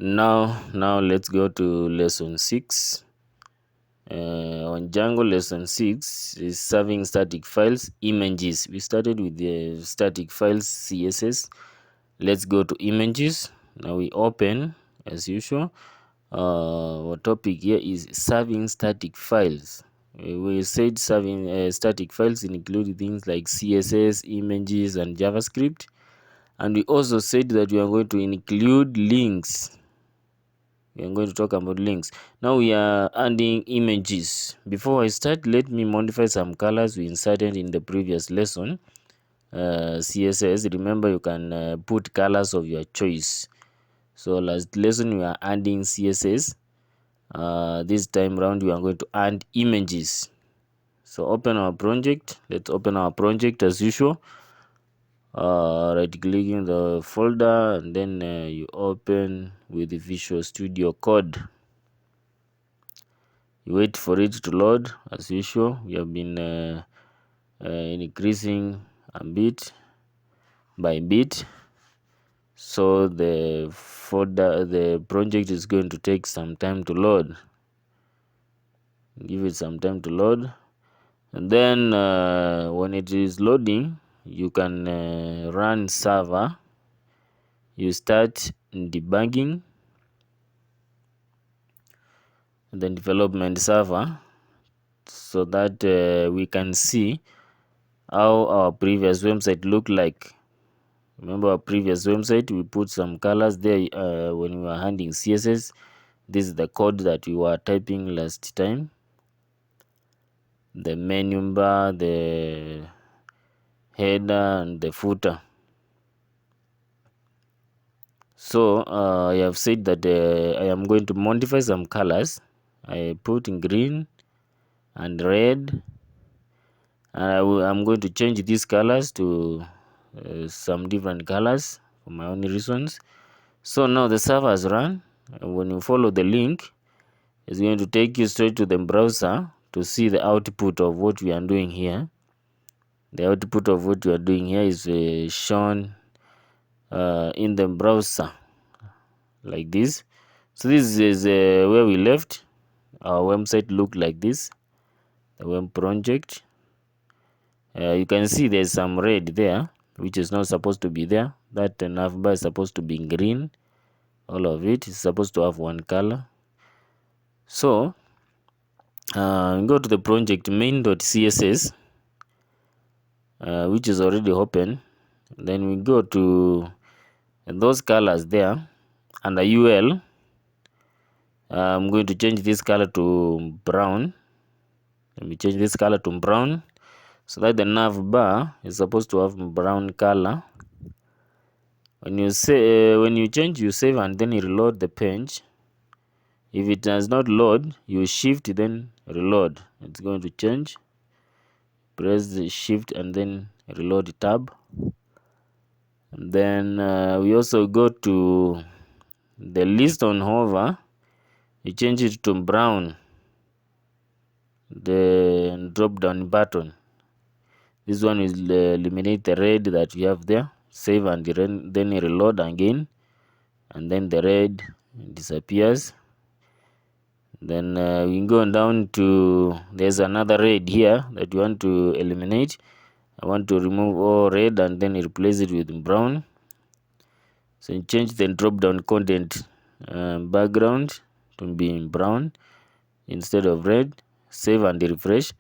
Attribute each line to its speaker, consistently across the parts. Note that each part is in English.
Speaker 1: Now let's go to lesson 6. On Django, lesson 6 is serving static files, images. We started with the static files, CSS. Let's go to images. Now we open as usual. Our topic here is serving static files. We said serving static files include things like CSS, images, and JavaScript. And we also said that we are going to include links. We are going to talk about links. Now we are adding images. Before I start, let me modify some colors we inserted in the previous lesson. CSS, remember you can put colors of your choice. So last lesson we are adding CSS. This time round we are going to add images. So open our project. Let's open our project as usual. Right clicking the folder, and then you open with the Visual Studio Code. You wait for it to load as usual. We have been increasing a bit by bit, so the project is going to take some time to load. Give it some time to load, and then when it is loading, you can run server. You start debugging, and then development server, so that we can see how our previous website looked like. Remember our previous website, we put some colors there when we were handling CSS. This is the code that we were typing last time. The menu bar, the header, and the footer. So I have said that I am going to modify some colors. I put in green and red, and I'm going to change these colors to some different colors for my own reasons. So now the server has run. When you follow the link, it's going to take you straight to the browser to see the output of what we are doing here. The output of what we are doing here is shown in the browser like this. So this is where we left. Our website looked like this, the web project. You can see there's some red there, which is not supposed to be there. That navbar is supposed to be green. All of it is supposed to have one color. So go to the project main.css, which is already open. Then we go to those colors there under UL. I'm going to change this color to brown. Let me change this color to brown, so that the nav bar is supposed to have brown color. When you change, you save, and then you reload the page. If it does not load, you shift, then reload. It's going to change. Press the shift and then reload tab. And then we also go to the list on hover. You change it to brown, the drop down button. This one will eliminate the red that you have there. Save and then reload again, and then the red disappears. Then we go down to, there's another red here that you want to eliminate. I want to remove all red and then replace it with brown. So you change the drop down content background to be brown instead of red. Save and refresh.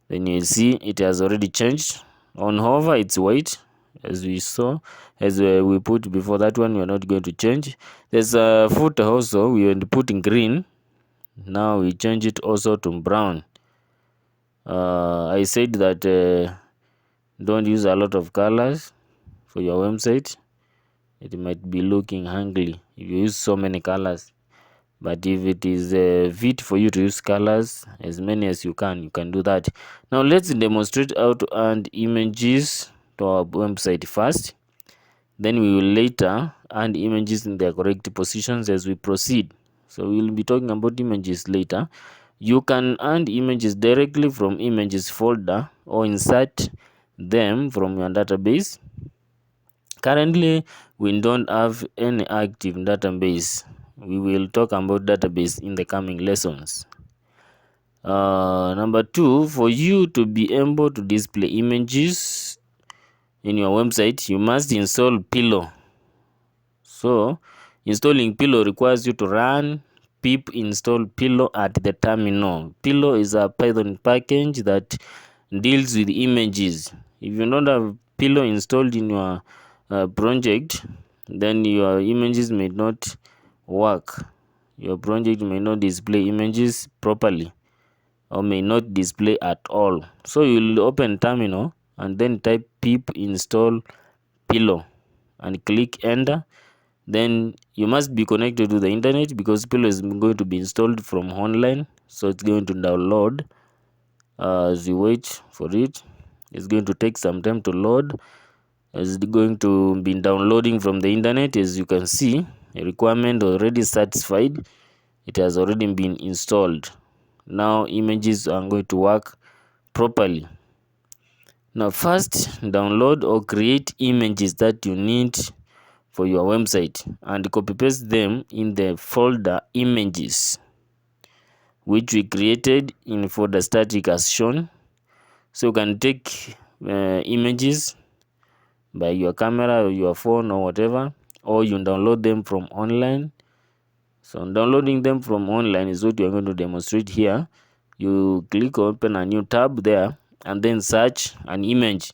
Speaker 1: Then you see it has already changed. On hover it's white, as we saw, as we put before. That one we are not going to change. There's a footer also, we want to put in green. Now we change it also to brown. I said that don't use a lot of colors for your website. It might be looking ugly if you use so many colors. But if it is fit for you to use colors as many as you can do that. Now let's demonstrate how to add images to our website first. Then we will later add images in their correct positions as we proceed. So we will be talking about images later. You can add images directly from images folder or insert them from your database. Currently, we don't have any active database We will talk about database in the coming lessons. Number 2, for you to be able to display images in your website, you must install Pillow. So installing Pillow requires you to run pip install Pillow at the terminal. Pillow is a Python package that deals with images. If you don't have Pillow installed in your project, then your images may not work. Your project may not display images properly or may not display at all. So you'll open terminal and then type pip install Pillow and click enter. Then you must be connected to the internet because Pillow is going to be installed from online, so it's going to download. As you wait for it, it's going to take some time to load. As it's going to be downloading from the internet, as you can see, a requirement already satisfied. It has already been installed. Now images are going to work properly. Now first, download or create images that you need for your website and copy paste them in the folder images, which we created in folder static as shown. So you can take images by your camera or your phone or whatever, or you download them from online. So downloading them from online is what we are going to demonstrate here. You click open a new tab there and then search an image.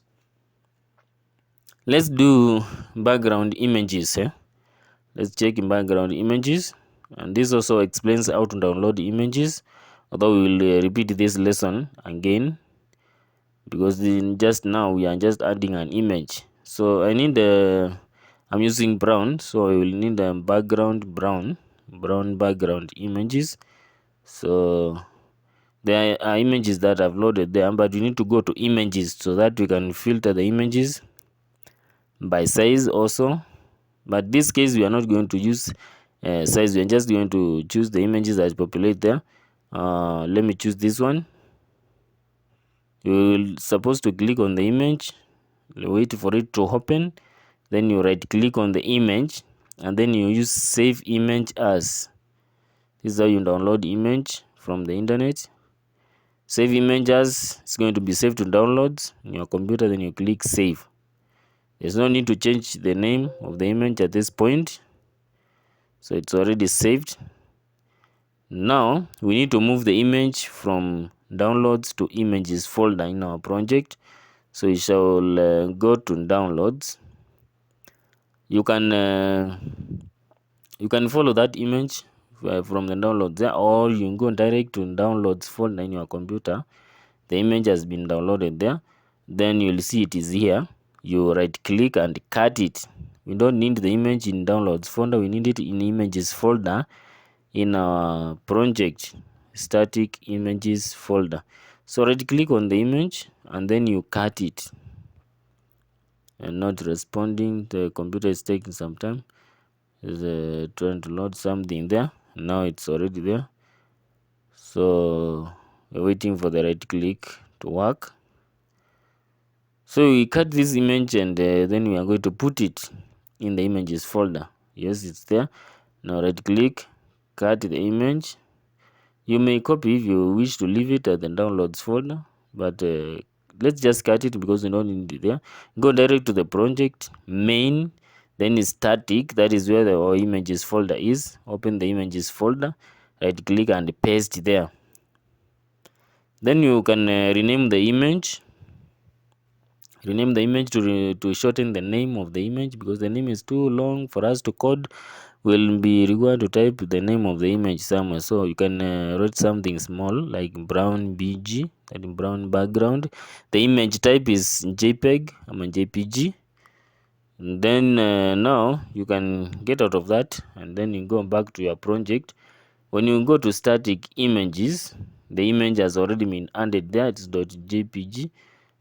Speaker 1: Let's do background images. Let's check in background images, and this also explains how to download images, although we will repeat this lesson again because just now we are just adding an image. So I need I'm using brown, so I will need a background brown background images. So there are images that I've loaded there, but we need to go to images so that we can filter the images by size also. But this case we are not going to use size, we are just going to choose the images that populate there. Let me choose this one. You will supposed to click on the image, wait for it to open, then you right click on the image and then you use save image as. This is how you download image from the internet. Save image as, it's going to be saved to downloads in your computer, then you click save. There's no need to change the name of the image at this point, so it's already saved. Now we need to move the image from downloads to images folder in our project. So we shall go to downloads. You can follow that image from the downloads there, or you can go direct to downloads folder in your computer. The image has been downloaded there, then you'll see it is here. You right click and cut it. We don't need the image in downloads folder, we need it in images folder in our project static images folder. So right click on the image and then you cut it. And not responding, the computer is taking some time. Is trying to load something there. Now it's already there, so we're waiting for the right click to work. So we cut this image and then we are going to put it in the images folder. Yes, it's there. Now right click, cut the image. You may copy if you wish to leave it at the downloads folder, but let's just cut it because we don't need it there. Go direct to the project main, then is static, that is where our images folder is. Open the images folder, right click and paste there. Then you can rename the image. Rename the image to shorten the name of the image, because the name is too long for us to code. We'll be required to type the name of the image somewhere. So you can write something small like brown bg, that is brown background. The image type is JPEG, JPG. And then now you can get out of that and then you go back to your project. When you go to static images, the image has already been added there. It's .jpg.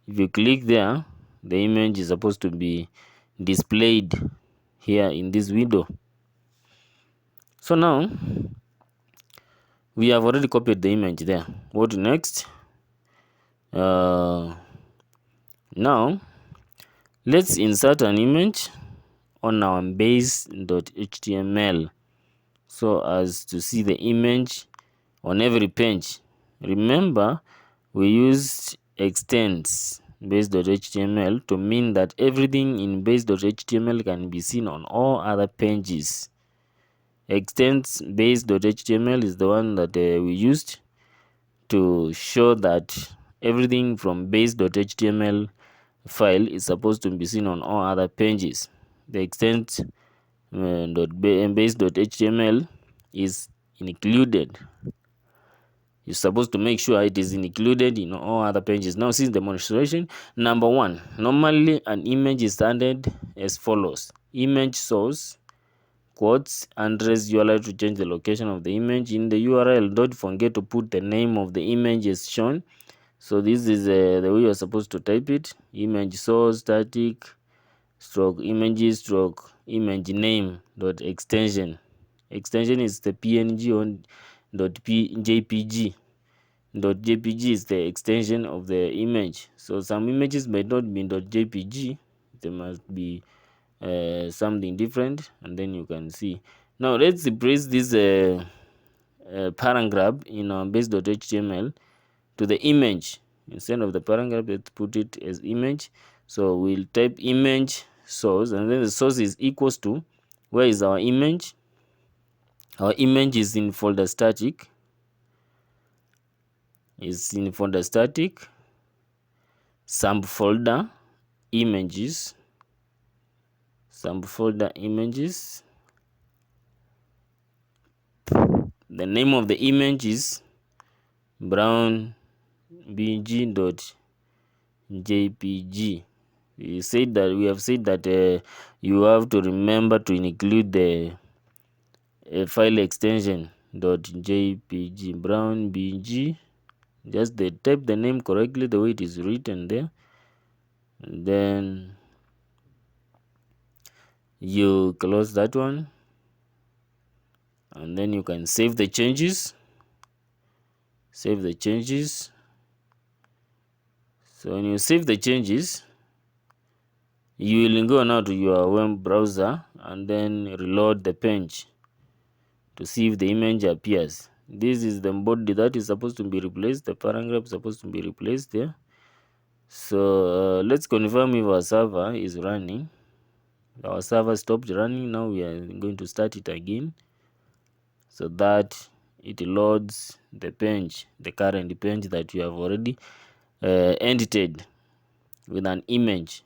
Speaker 1: If you click there, the image is supposed to be displayed here in this window. So now we have already copied the image there. What next? Now let's insert an image on our base.html. so as to see the image on every page. Remember, we used extends base.html to mean that everything in base.html can be seen on all other pages. Extends base.html is the one that we used to show that everything from base.html file is supposed to be seen on all other pages. The extends base.html is included. You're supposed to make sure it is included in all other pages. Now, since demonstration, number one, normally an image is standard as follows: image source, quotes, address URL to change the location of the image. In the URL, don't forget to put the name of the image as shown. So this is the way you're supposed to type it: image source static stroke images stroke image name dot extension. Extension is the png on .jpg. .jpg is the extension of the image. So some images may not be .jpg, they must be something different, and then you can see. Now let's replace this paragraph in our base.html to the image. Instead of the paragraph, let's put it as image. So we'll type image source, and then the source is equals to, where is our image? Our image is in folder static, subfolder images, the name of the image is brown bg.jpg. We have said that you have to remember to include the file extension .jpg brown bg. Just type the name correctly the way it is written there, and then you close that one, and then you can save the changes. So when you save the changes, you will go now to your web browser and then reload the page to see if the image appears. This is the body that is supposed to be replaced. The paragraph is supposed to be replaced there. So let's confirm if our server is running. Our server stopped running. Now we are going to start it again, so that it loads the page, the current page that you have already edited with an image.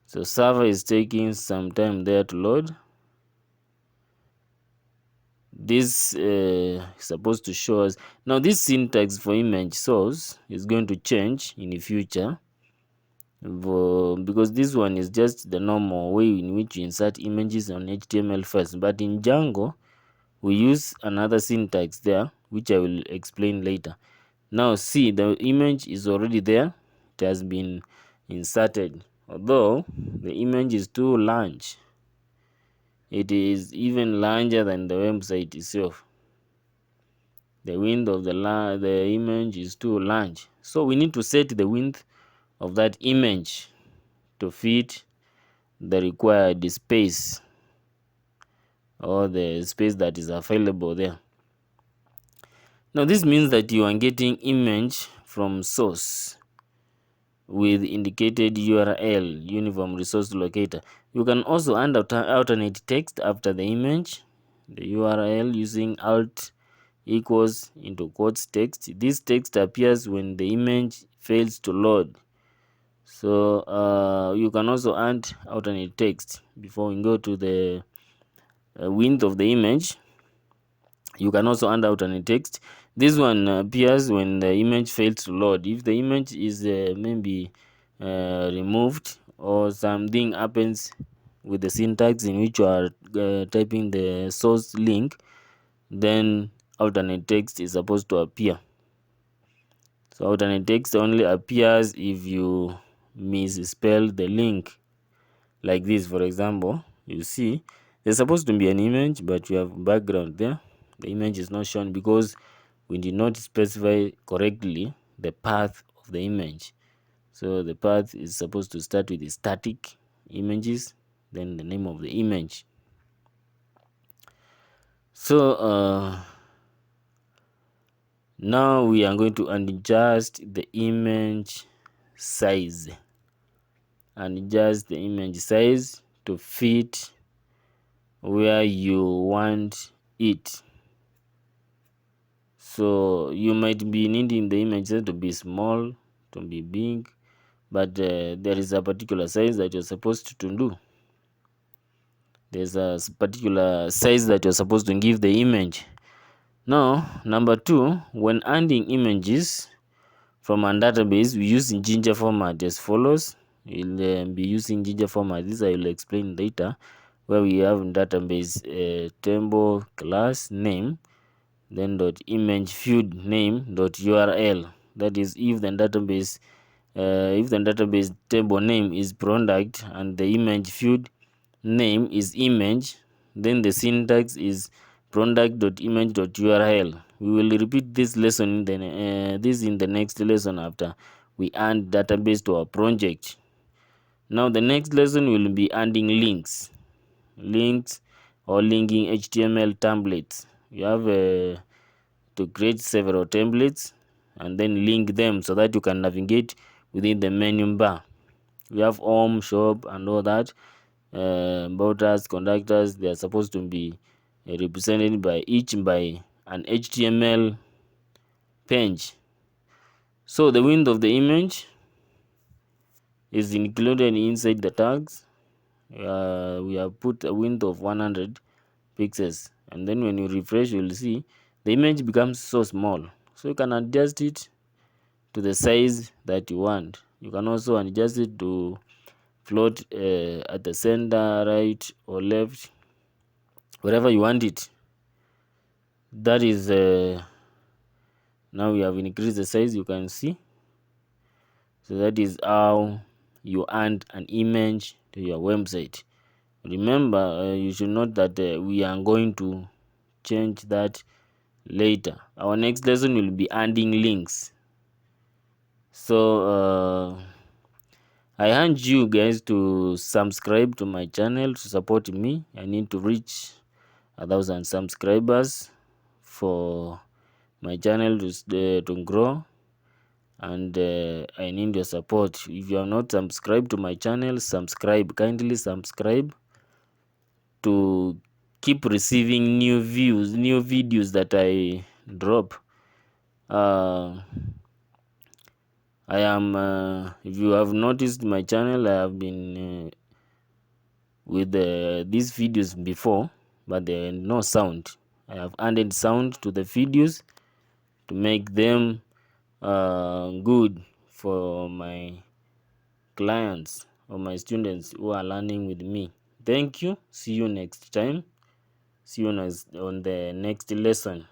Speaker 1: So server is taking some time there to load. This is supposed to show us now. This syntax for image source is going to change in the future, because this one is just the normal way in which you insert images on HTML first. But in Django, we use another syntax there, which I will explain later. Now see, the image is already there. It has been inserted. Although the image is too large, it is even larger than the website itself. The width of the image is too large, so we need to set the width of that image to fit the required space, or the space that is available there. Now this means that you are getting image from source with indicated URL, uniform resource locator. You can also add alternate text after the image, the URL, using alt equals into quotes text. This text appears when the image fails to load. So you can also add alternate text. Before we go to the width of the image, you can also add alternate text. This one appears when the image fails to load. If the image is maybe removed, or something happens with the syntax in which you are typing the source link, then alternate text is supposed to appear. So alternate text only appears if you misspell the link, like this. For example, you see there's supposed to be an image, but you have background there. The image is not shown because we did not specify correctly the path of the image. So the path is supposed to start with the static images, then the name of the image. So now we are going to adjust the image size, to fit where you want it. So you might be needing the image size to be small, to be big, but there is a particular size that you're supposed to do. There's a particular size that you're supposed to give the image. Now, number 2, when adding images from a database, we use Jinja format as follows. We'll be using Jinja format. This I will explain later, where we have database table class name, then .imagefieldname.url. That is, if the database table name is product and the image field name is image, then the syntax is product.image.url. We will repeat this lesson in the next lesson after we add database to our project. Now the next lesson will be adding links or linking HTML templates. You have to create several templates and then link them so that you can navigate within the menu bar. We have home, shop, and all that. About us, conductors, they are supposed to be represented by an HTML page. So the width of the image is included inside the tags. We have put a width of 100 pixels, and then when you refresh, you will see the image becomes so small. So you can adjust it to the size that you want. You can also adjust it to float at the center, right or left, wherever you want it. That is now we have increased the size, you can see. So that is how you add an image to your website. Remember, you should note that we are going to change that later. Our next lesson will be adding links. So I urge you guys to subscribe to my channel to support me. I need to reach 1,000 subscribers for my channel to grow, and I need your support. If you are not subscribed to my channel, kindly subscribe to keep receiving new videos that I drop. I am if you have noticed my channel, I have been with these videos before, but there are no sound. I have added sound to the videos to make them good for my clients or my students who are learning with me. Thank you. See you next time. See you on the next lesson.